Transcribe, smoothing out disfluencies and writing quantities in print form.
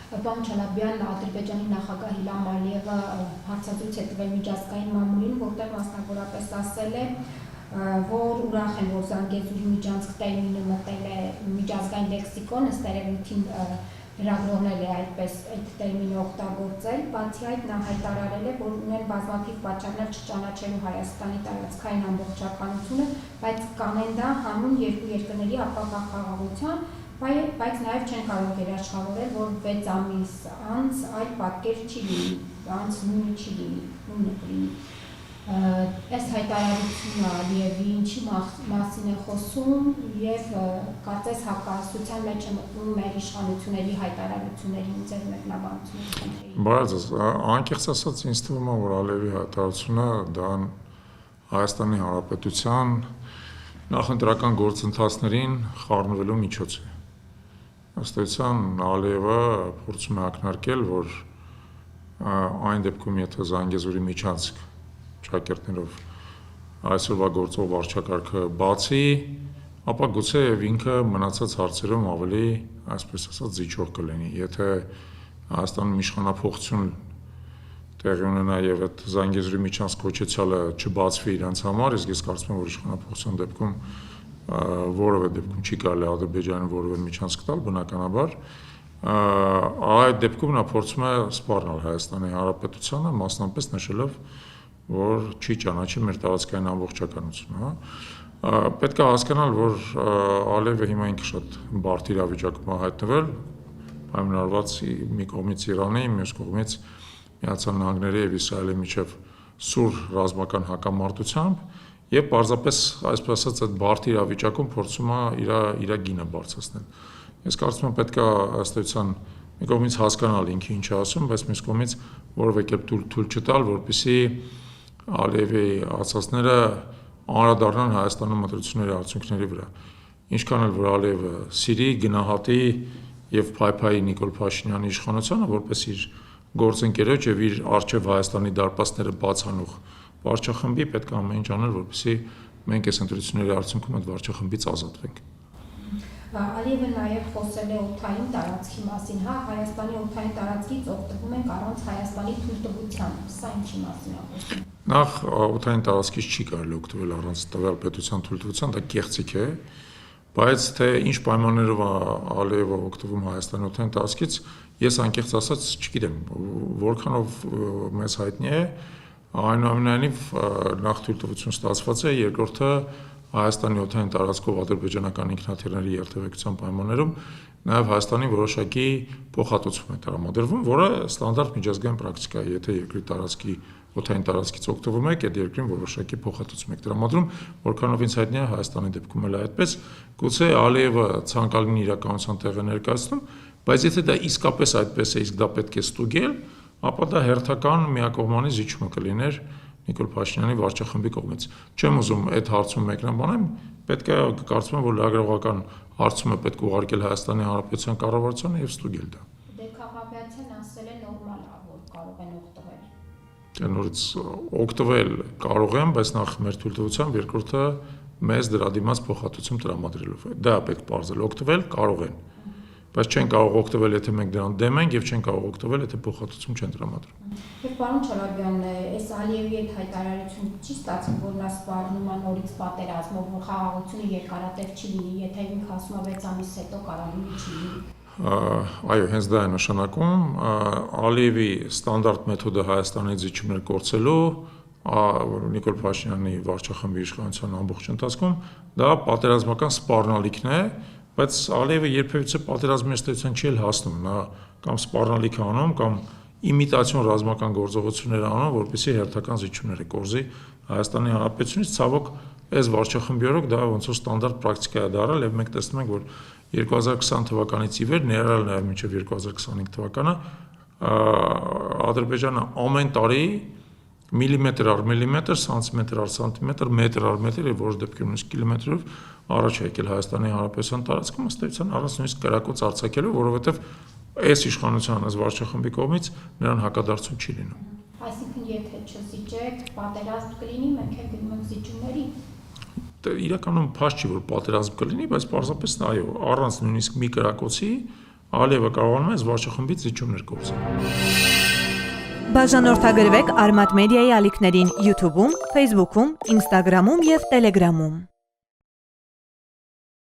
Պարոն Չալաբյան, Ադրբեջանի նախագահ Իլհամ Ալիևը հարցազրույց է տվել միջազգային մամուլին, որտեղ մասնավորապես ասել է, որ ուրախ են, որ Զանգեզուրի միջանցք տերմինը մտել է միջազգային լեքսիկոն, ըստ երևույթին լրագրողներ է այդպես այդ տերմինը օգտագործել, բացի այդ նա հայտարարել է, որ ունեն բազմաթիվ պատճառներ չճանաչելու Հայաստանի տարածքային ամբողջականությունը, բայց կանեն դա հանուն երկու երկրների ապագա խաղաղության, բայց նաև չեն կարող երաշխավորել, որ 6 ամիս անց այլ պատկեր չի լինի, անց նույնը չի լինի, նույնը կլինի։ Այս հայտարարությունը Ալիևի ինչի մասին է խոսում և կարծես հակասության մեջ է մտնում մեր իշխանությունների հայտարարություններին ձեր մեկնաբանությունների։ Բայց անկեղծ ասած ինձ թվում է, որ Ալիևի հայտարարությունը դա Հայաստանի Հանրապետության նախընտրական գործընթացներին խառնվելու միջոց է։ Ըստ էության Ալիևը փորձում է ակնարկել, որ այն դեպքում, եթե Զանգեզուրի միջանցք ճակերտներով այսօրվա գործող վարչակարգը բացի, ապա գուցե եւ ինքը մնացած հարցերում ավելի, այսպես ասած, զիջող կլինի։ Եթե Հայաստանում իշխանափոխություն տեղի ունենա եւ այդ Զանգեզուրի միջանցք կոչեցյալը չբացվի իրենց համար, իսկ ես կարծում եմ, որ իշխանափոխության դեպքում որևէ դեպքում չի կարելի Ադրբեջանին որևէ միջանցք տալ, բնականաբար, այդ դեպքում նա փորձում է սպառնալ Հայաստանի Հանրապետությանը, մասնապես նշելով, որ չի ճանաչի մեր տարածքային ամբողջականությունը։ Պետք է հասկանալ, որ Ալիևը հիմա ինքը շատ բարդ իրավիճակում է հայտնվել, պայմանավորված մի կողմից Իրանի, մյուս կողմից Միացյալ Նահանգների եւ Իսրայելի միջև սուր ռազմական հակամարտությամբ եւ պարզապես, այսպես ասած, այդ բարդ իրավիճակում փորձում է իր գինը բարձրացնել։ Ես կարծում եմ պետք է ըստ էության մի կողմից հասկանալ ինքը ինչ է ասում, բայց մյուս կողմից որևէ կերպ թույլ չտալ, որպեսզի Ալիևի ասածները անդրադառնան Հայաստանում մտրությունների արդյունքների վրա։ Ինչքան էլ որ Ալիևը սիրի, գնահատի եւ փայփայի Նիկոլ Փաշինյանի իշխանությունը որպես իր գործընկերոջ եւ իր արչեւ Հայաստանի դարպասները բացանող վարչախմբի պետք է ամեն ինչ անել, որպեսզի մենք այս ընտրությունների արդյունքում այդ վարչախմբից ազատվենք։ Ալիևը նաև խոսել է օդային տարածքի մասին, Հայաստանի օդային տարածքից օգտվում ենք առանց Հայաստանի թույլտվության, սա ինչի մասին է խոսում։ Նախ օդային տարածքից չի կարելի օգտվել առանց տվյալ պետության թույլտվության, դա կեղծիք է, բայց թե ինչ պայմաններով Ալիևը օգտվում Հայաստանի օդային տարածքից, ես անկեղծ ասած չգիտեմ, որքանով մեզ հայտնի է, այնուամենայնիվ նախ թույլտվություն ստացված է, երկրորդը Հայաստանի օդային տարածքով ադրբեջանական ինքնաթիռների երթևեկության պայմաններում նաև Հայաստանի որոշակի փոխհատուցում է տրամադրվում, որը ստանդարտ միջազգային պրակտիկա է, եթե երկրի տարածքի օդային տարածքից օգտվում եք, այդ երկրին որոշակի փոխհատուցում եք տրամադրում, որքանով ինձ հայտնի է Հայաստանի դեպքում էլ այդպես, գուցե Ալիևը ցանկալին իրականության տեղ է ներկայացնում, բայց եթե դա իսկապես այդպես է, իսկ դա պետք է ստուգել, ապա դա հերթական միակողմանի զիջումը կլիներ Նիկոլ Փաշինյանի վարչախմբի կողմից։ Չեմ ուզում այդ հարցում մեկնաբանեմ, պետք է կարծում եմ, որ լրագրողական հարցումը պետք է ուղարկել Հայաստանի Հանրապետության կառավարությանը եւ ստուգել դա։ Դե Քաղաբյանցն ասել է նորմալ է, որ կարող են օգտվել։ Դե նորից օգտվել կարող են, բայց նախ մեր թույլտվությամբ, երկրորդը մեզ դրա դիմաց փոխհատուցում տրամադրելով է։ Դա պետք է բարձել, օգտվել կարող են, բայց չեն կարող օգտվել, եթե մենք դրան դեմ ենք եւ չեն կարող օգտվել, եթե փոխհատուցում չեն տրամադրում։ Եվ պարոն Չալաբյան, այս Ալիևի այդ հայտարարությունը չի ստացվում, որ նա սպառնում է նորից պատերազմով, որ խաղաղությունը երկարատև չի լինի, եթե ինքը ասում է 6 ամիս հետո կարողանալու չի լինի։ Այո, հենց դա է նշանակում, Ալիևի ստանդարտ մեթոդը Հայաստանի զիջումներ կորցելու, Նիկոլ Փաշինյանի վարչախմբի իշխանության ամբողջ ընթացքում, դա պատերազմական սպառնալիքն է, բայց Ալիևը երբևիցե պատերազմի ըստեյության չի հասնում, նա կամ սպառնալիք է անում, կամ իմիտացիոն ռազմական գործողություններ անում, որպեսզի հերթական զիջումները կորզի Հայաստանի Հանրապետությունից, ցավոք, այս վարչախմբի օրոք դա ոնց որ ստանդարտ պրակտիկա է դարել եւ մենք տեսնում ենք, որ 2020 թվականից ի վեր, ներառյալ նաեւ մինչեւ 2025 թվականը, Ադրբեջանը ամեն տարի միլիմետր առ միլիմետր, սանտիմետր առ սանտիմետր, մետր առ մետր եւ որոշ դեպքերում նույնիսկ կիլոմետրով առաջ է եկել Հայաստանի Հանրապետության տարածքում, ըստ էության առանց նույնիսկ կրակոց արձակելու, որովհետեւ այս իշխանության այս վարչախմբի կողմից նրան հակադարձում չի լինում։ Այսինքն եթե չզիջեք, պատերազմ կլինի, մենք էլ գնում ենք զիջումների։ Իրականում փաստ չի, որ պատերազմ կլինի, բայց պարզապես այո, առանց նույնիսկ մի կրակոցի Ալիևը կարողանում է զվարճախմբից զիջումներ գործել։ Բաժանորդագրվեք Արմատ մեդիայի ալիքներին YouTube-ում, Facebook-ում, Instagram-ում և Telegram-ում։